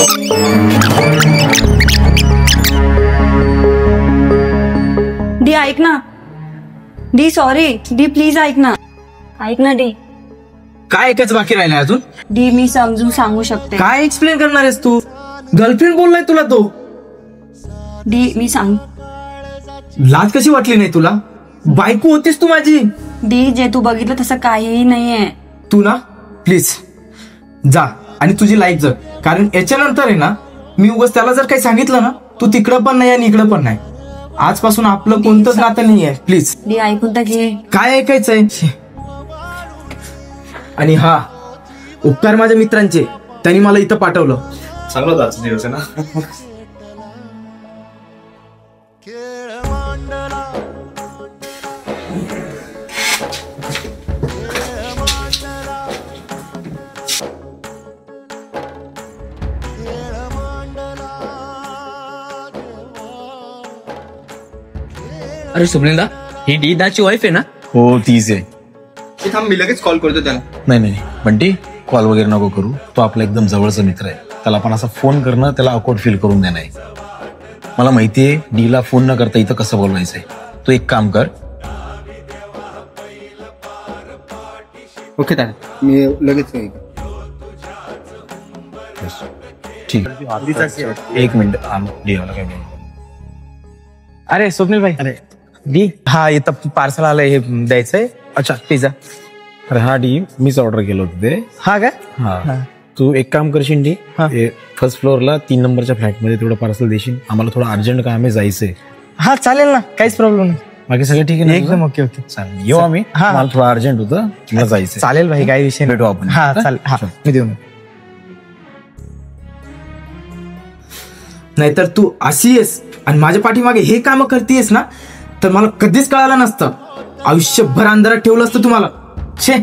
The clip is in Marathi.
डी ऐक ना, डी सॉरी, डी प्लीज ऐक ना, ऐक ना डी. काय एकच बाकी राहिलंय अजून? डी मी समजून सांगू शकते. काय एक्सप्लेन करणार आहेस तू? गर्लफ्रेंड बोललाय तुला तो. डी मी सांग. लाज कशी वाटली नाही तुला? बायको होतीस तू माझी. डी जे तू बघितलं तसं काहीही नाहीये. तू ना प्लीज जा आणि तुझी लाईफ जग, कारण याच्यानंतर आहे ना मी उगाच त्याला जर काही सांगितलं ना, तू तिकडं पण नाही आणि इकडं पण नाही. आजपासून आपलं कोणतंच नातं नाहीये. प्लीज डी ऐकून तर घे. काय ऐकायचंय? आणि हा उपकार माझ्या मित्रांचे, त्यांनी मला इथं पाठवलं. चांगलं जायचं दिवस आहे ना. अरे सुमलिंदा, ही डी दाची वाईफ आहे ना? हो तीच आहे. थांब मी लगेच कॉल करतो त्याला. नाही बंटी, कॉल वगैरे नको करू. तो आपला एकदम जवळचा मित्र आहे. त्याला पण असा फोन करणं त्याला ऑकवर्ड फील करून देणं आहे. मला माहितीये डीला फोन न करता इथं कसं बोलवायचंय. तू एक काम कर. ओके दादा, मी लगेच ठीक. एक मिनिट. डीला काय बोल. अरे स्वप्नील भाई, अरे डी हा इथं पार्सल आलंय, हे द्यायचंय. अच्छा पिझ्झा. अरे हा डी मीच ऑर्डर केलं होतं ते. हा काय? हा तू एक काम करशील डी, फर्स्ट फ्लोअरला 3 नंबरच्या फ्लॅटमध्ये तेवढं पार्सल देशील. आम्हाला थोडं अर्जंट काम आहे, जायचंय. हा चालेल ना, काहीच प्रॉब्लेम नाही. बाकी सगळं ठीक आहे ना? एकदम ओके ओके. चालेल, येऊ आम्ही. हा. मला थोडं अर्जंट होतं, मला जायचं. चालेल भाई, काही विषय नाही. भेटू आपण. हा चालेल. हा मी देऊन. नाहीतर तू अशी आहेस आणि माझ्या पाठीमागे हे काम करतेस ना, तर मला कधीच कळालं नसतं. आयुष्यभर अंधारात ठेवलं असतं तुम्हाला. छे.